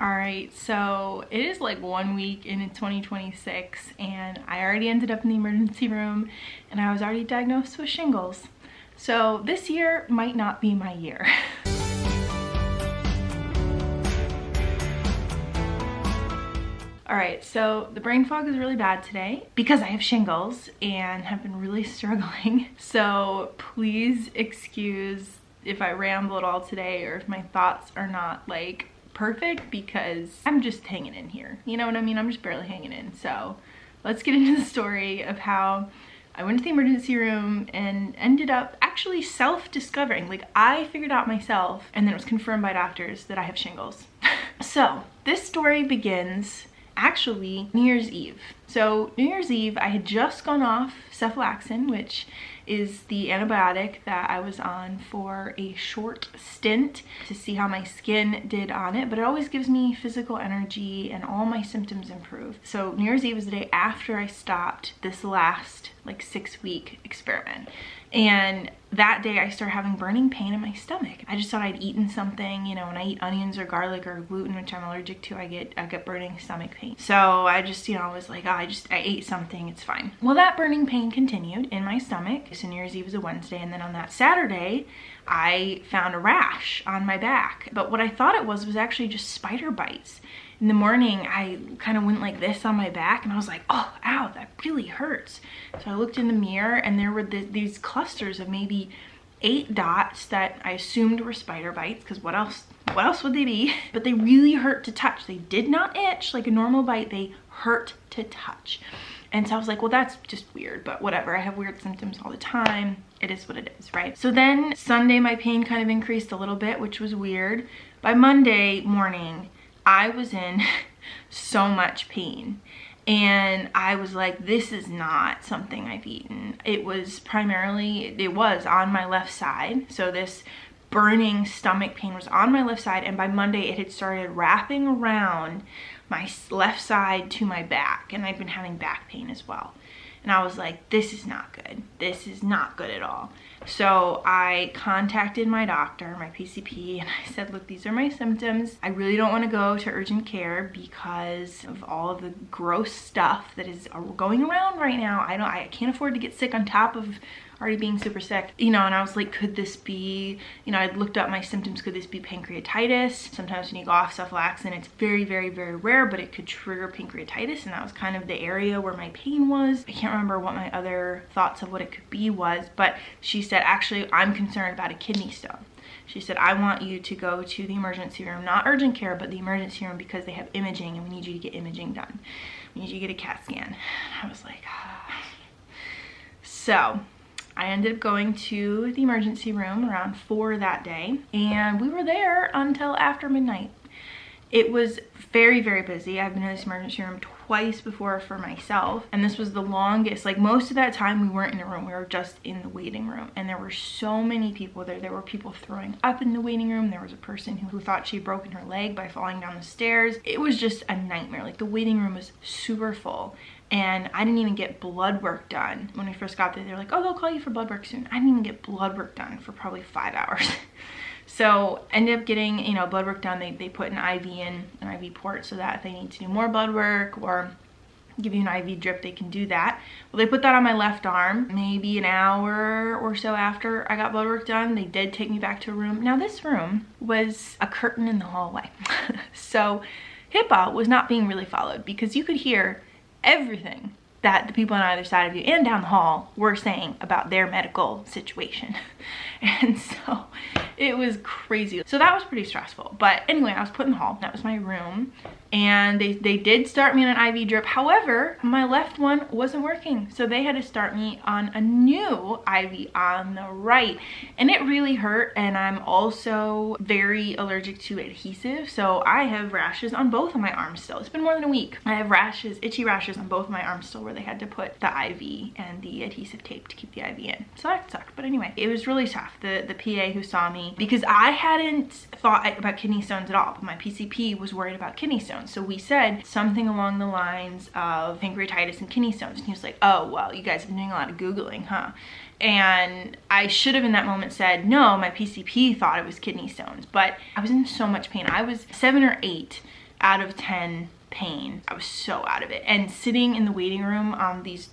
All right, so it is like 1 week into 2026 and I already ended up in the emergency room and I was already diagnosed with shingles. So this year might not be my year. All right, so the brain fog is really bad today because I have shingles and have been really struggling. So please excuse if I ramble at all today or if my thoughts are not like perfect, because I'm just hanging in here. You know what I mean? I'm just barely hanging in. So let's get into the story of how I went to the emergency room and ended up actually self-discovering. Like, I figured out myself and then it was confirmed by doctors that I have shingles. So this story begins actually New Year's Eve. So New Year's Eve, I had just gone off cephalexin, which is the antibiotic that I was on for a short stint to see how my skin did on it, but it always gives me physical energy and all my symptoms improve. So New Year's Eve was the day after I stopped this last like 6-week experiment. And that day I started having burning pain in my stomach. I just thought I'd eaten something, you know, when I eat onions or garlic or gluten, which I'm allergic to, I get burning stomach pain. So I just, you know, was like, oh, I ate something, it's fine. Well, that burning pain continued in my stomach. So New Year's Eve was a Wednesday, and then on that Saturday, I found a rash on my back. But what I thought it was actually just spider bites. In the morning, I kind of went like this on my back and I was like, oh, ow, that really hurts. So I looked in the mirror and there were these clusters of maybe 8 dots that I assumed were spider bites, because what else would they be? But they really hurt to touch. They did not itch like a normal bite, they hurt to touch. And so I was like, well, that's just weird, but whatever. I have weird symptoms all the time. It is what it is, right? So then Sunday, my pain kind of increased a little bit, which was weird. By Monday morning, I was in so much pain and I was like, this is not something I've eaten. It was on my left side. So this burning stomach pain was on my left side, and by Monday it had started wrapping around my left side to my back, and I'd been having back pain as well. And I was like, this is not good. This is not good at all. So I contacted my doctor, my PCP, and I said, look, these are my symptoms. I really don't want to go to urgent care because of all of the gross stuff that is going around right now. I can't afford to get sick on top of already being super sick, you know. And I was like, could this be, you know, I'd looked up my symptoms, could this be pancreatitis? Sometimes when you go off cephalexin, it's very, very, very rare, but it could trigger pancreatitis, and that was kind of the area where my pain was. I can't remember what my other thoughts of what it could be was, but she said, actually, I'm concerned about a kidney stone. She said, I want you to go to the emergency room, not urgent care, but the emergency room, because they have imaging and we need you to get imaging done. We need you to get a CAT scan. I was like, ah. So I ended up going to the emergency room around 4 that day, and we were there until after midnight. It was very, very busy. I've been in this emergency room twice before for myself, and this was the longest. Like, most of that time we weren't in the room, we were just in the waiting room, and there were so many people there. There were people throwing up in the waiting room. There was a person who thought she'd broken her leg by falling down the stairs. It was just a nightmare. Like, the waiting room was super full. And I didn't even get blood work done. When we first got there, they were like, oh, they'll call you for blood work soon. I didn't even get blood work done for probably 5 hours. So ended up getting, you know, blood work done. They put an IV in, an IV port, so that if they need to do more blood work or give you an IV drip, they can do that. Well, they put that on my left arm. Maybe an hour or so after I got blood work done, they did take me back to a room. Now, this room was a curtain in the hallway. So HIPAA was not being really followed, because you could hear everything that the people on either side of you and down the hall were saying about their medical situation. And so it was crazy. So that was pretty stressful. But anyway, I was put in the hall. That was my room. And they did start me on an IV drip. However, my left one wasn't working. So they had to start me on a new IV on the right. And it really hurt. And I'm also very allergic to adhesive. So I have rashes on both of my arms still. It's been more than a week. I have rashes, itchy rashes on both of my arms still, where they had to put the IV and the adhesive tape to keep the IV in. So that sucked. But anyway, it was really tough. The PA who saw me, because I hadn't thought about kidney stones at all, but my PCP was worried about kidney stones. So we said something along the lines of pancreatitis and kidney stones. And he was like, oh, well, you guys have been doing a lot of Googling, huh? And I should have in that moment said, no, my PCP thought it was kidney stones, but I was in so much pain. I was 7 or 8 out of 10 pain. I was so out of it. And sitting in the waiting room on these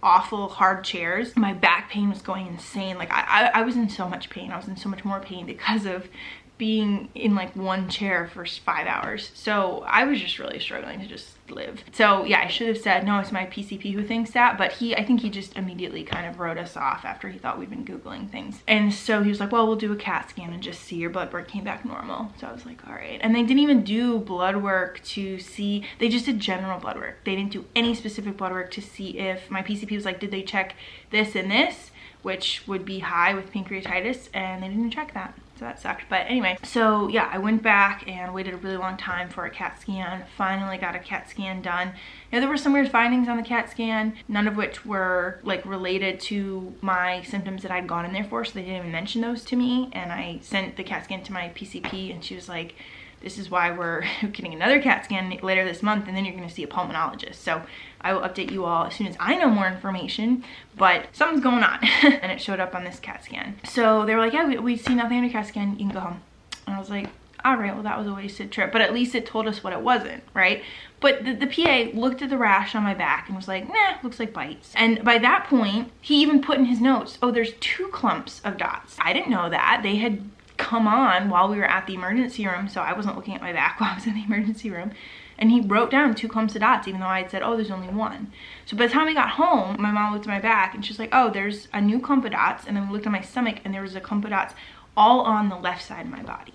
awful hard chairs, my back pain was going insane. Like I was in so much pain. I was in so much more pain because of being in like one chair for 5 hours. So I was just really struggling to just live. So yeah, I should have said, no, it's my PCP who thinks that, but I think he just immediately kind of wrote us off after he thought we'd been Googling things. And so he was like, well, we'll do a CAT scan and just see. Your blood work came back normal. So I was like, all right. And they didn't even do blood work to see, they just did general blood work. They didn't do any specific blood work to see if my PCP was like, did they check this and this, which would be high with pancreatitis, and they didn't check that. So that sucked. But anyway, so yeah, I went back and waited a really long time for a CAT scan. Finally got a CAT scan done. Now, there were some weird findings on the CAT scan, none of which were like related to my symptoms that I'd gone in there for, so they didn't even mention those to me. And I sent the CAT scan to my PCP, and she was like, this is why we're getting another CAT scan later this month, and then you're gonna see a pulmonologist. So I will update you all as soon as I know more information, but something's going on. And it showed up on this CAT scan. So they were like, yeah, we see nothing on your CAT scan, you can go home. And I was like, all right, well, that was a wasted trip, but at least it told us what it wasn't, right? But the PA looked at the rash on my back and was like, nah, looks like bites. And by that point, he even put in his notes, oh, there's 2 clumps of dots. I didn't know that. They had come on while we were at the emergency room, so I wasn't looking at my back while I was in the emergency room. And he wrote down 2 clumps of dots, even though I had said, oh, there's only 1. So by the time we got home, my mom looked at my back and she's like, oh, there's a new clump of dots. And then we looked at my stomach and there was a clump of dots all on the left side of my body.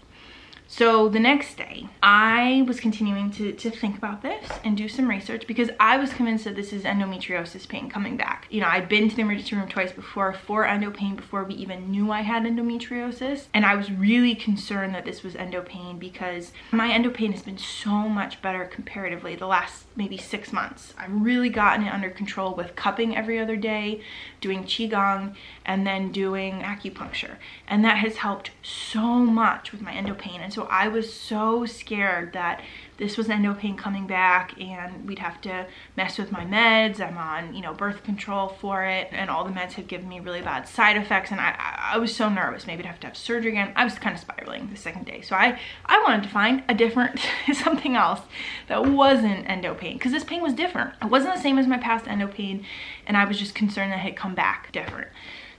So the next day, I was continuing to think about this and do some research because I was convinced that this is endometriosis pain coming back. You know, I'd been to the emergency room twice before for endo pain before we even knew I had endometriosis. And I was really concerned that this was endo pain because my endo pain has been so much better comparatively the last maybe 6 months. I've really gotten it under control with cupping every other day, doing qigong, and then doing acupuncture. And that has helped so much with my endo pain. And so I was so scared that this was endo pain coming back and we'd have to mess with my meds. I'm on, you know, birth control for it, and all the meds had given me really bad side effects, and I was so nervous maybe I'd have to have surgery again. I was kind of spiraling the second day. So I wanted to find a different, something else that wasn't endo pain, because this pain was different. It wasn't the same as my past endo pain, and I was just concerned that it had come back different.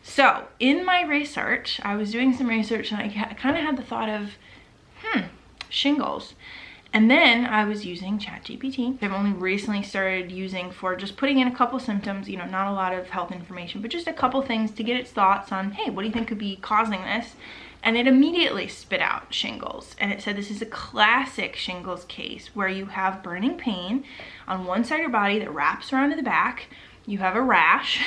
So in my research, I was doing some research and I kind of had the thought of, shingles. And then I was using ChatGPT. I've only recently started using for just putting in a couple symptoms, you know, not a lot of health information, but just a couple things to get its thoughts on, hey, what do you think could be causing this? And it immediately spit out shingles. And it said this is a classic shingles case where you have burning pain on one side of your body that wraps around to the back. You have a rash.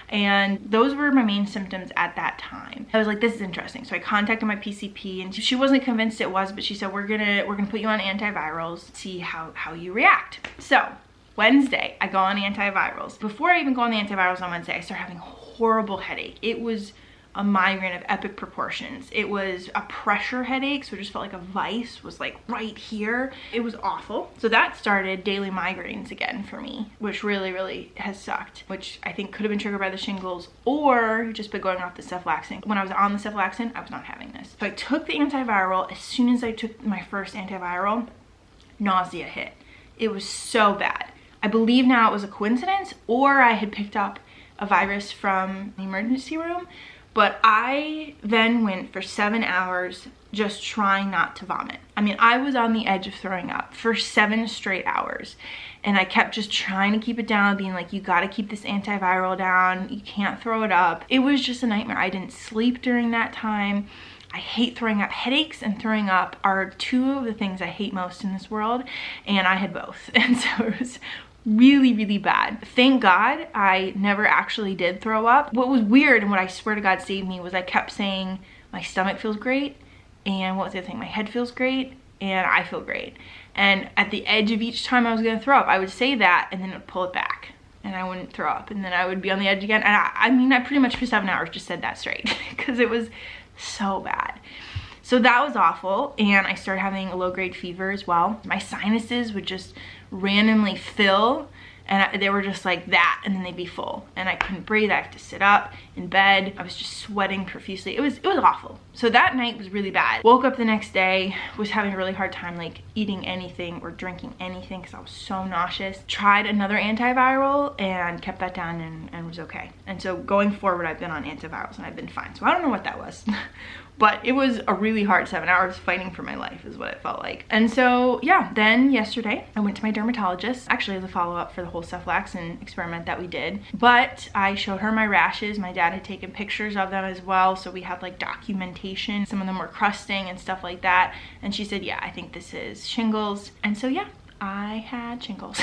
And those were my main symptoms at that time. I was like, this is interesting. So I contacted my PCP, and she wasn't convinced it was, but she said, we're gonna put you on antivirals, see how you react. So Wednesday, I go on antivirals. Before I even go on the antivirals on Wednesday, I start having a horrible headache. It was a migraine of epic proportions. It was a pressure headache, so it just felt like a vice was like right here. It was awful. So that started daily migraines again for me, which really has sucked, which I think could have been triggered by the shingles or just by going off the cephalexin. When I was on the cephalexin, I was not having this. So I took the antiviral. As soon as I took my first antiviral, nausea hit. It was so bad. I believe now it was a coincidence, or I had picked up a virus from the emergency room. But I then went for 7 hours just trying not to vomit. I mean, I was on the edge of throwing up for 7 straight hours. And I kept just trying to keep it down, being like, you gotta keep this antiviral down. You can't throw it up. It was just a nightmare. I didn't sleep during that time. I hate throwing up. Headaches and throwing up are 2 of the things I hate most in this world. And I had both. And so it was really bad. Thank God I never actually did throw up. What was weird, and what I swear to God saved me, was I kept saying my stomach feels great, and what was the other thing? My head feels great, and I feel great. And at the edge of each time I was gonna throw up, I would say that and then it would pull it back and I wouldn't throw up, and then I would be on the edge again. And I mean, I pretty much for 7 hours just said that straight because it was so bad. So that was awful, and I started having a low-grade fever as well. My sinuses would just randomly fill and they were just like that, and then they'd be full, and I couldn't breathe. I have to sit up in bed. I was just sweating profusely. It was awful. So that night was really bad. Woke up the next day, was having a really hard time like eating anything or drinking anything because I was so nauseous. Tried another antiviral and kept that down and was okay. And so going forward, I've been on antivirals and I've been fine. So I don't know what that was. But it was a really hard 7 hours fighting for my life is what it felt like. And so yeah, then yesterday I went to my dermatologist, actually as a follow-up for the whole cephalexin experiment that we did. But I showed her my rashes. My dad had taken pictures of them as well, so we had like documentation. Some of them were crusting and stuff like that. And she said, yeah, I think this is shingles. And so yeah, I had shingles,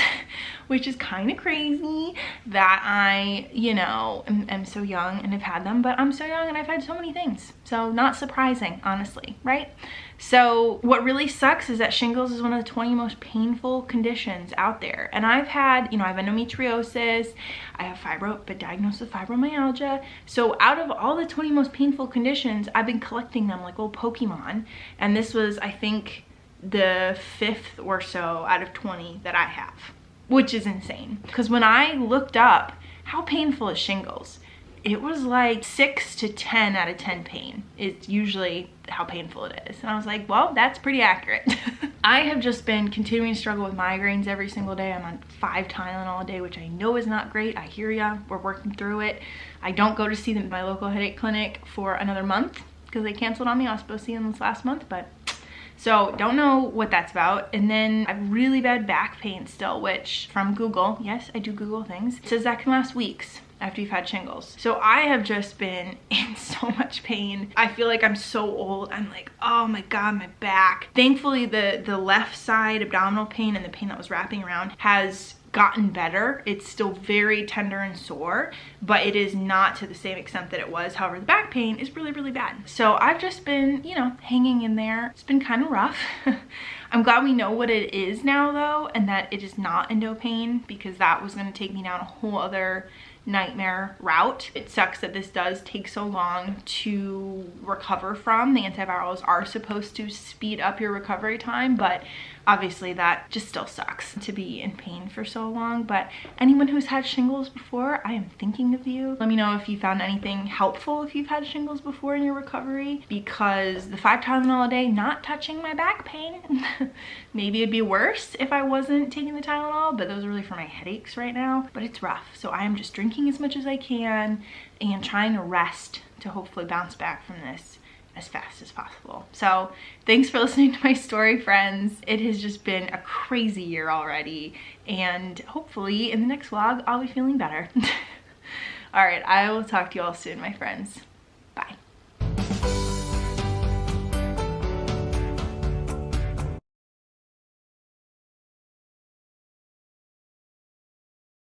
which is kind of crazy that I, you know, am so young and have had them, but I'm so young and I've had so many things. So not surprising, honestly, right? So what really sucks is that shingles is one of the 20 most painful conditions out there. And I've had, you know, I have endometriosis, I have been diagnosed with fibromyalgia. So out of all the 20 most painful conditions, I've been collecting them like little Pokemon. And this was, I think, the 5th or so out of 20 that I have, which is insane. Because when I looked up how painful is shingles, it was like 6 to 10 out of 10 pain is usually how painful it is. And I was like, well, that's pretty accurate. I have just been continuing to struggle with migraines every single day. I'm on 5 Tylenol a day, which I know is not great. I hear ya, we're working through it. I don't go to see my local headache clinic for another month because they canceled on me. I was supposed to see them this last month, but so don't know what that's about. And then I have really bad back pain still, which from Google, yes, I do Google things, it says that can last weeks after you've had shingles. So I have just been in so much pain. I feel like I'm so old. I'm like, oh my God, my back. Thankfully, the left side abdominal pain and the pain that was wrapping around has gotten better. It's still very tender and sore, but it is not to the same extent that it was. However, the back pain is really, really bad. So I've just been, you know, hanging in there. It's been kind of rough. I'm glad we know what it is now though, and that it is not endo pain, because that was going to take me down a whole other nightmare route. It sucks that this does take so long to recover from. The antivirals are supposed to speed up your recovery time, but obviously that just still sucks to be in pain for so long. But anyone who's had shingles before, I am thinking of you. Let me know if you found anything helpful if you've had shingles before in your recovery, because the 5 Tylenol a day not touching my back pain. Maybe it'd be worse if I wasn't taking the Tylenol, but those are really for my headaches right now. But it's rough, so I am just drinking as much as I can and trying to rest to hopefully bounce back from this as fast as possible. So thanks for listening to my story, friends. It has just been a crazy year already, and hopefully in the next vlog I'll be feeling better. All right, I will talk to you all soon, my friends.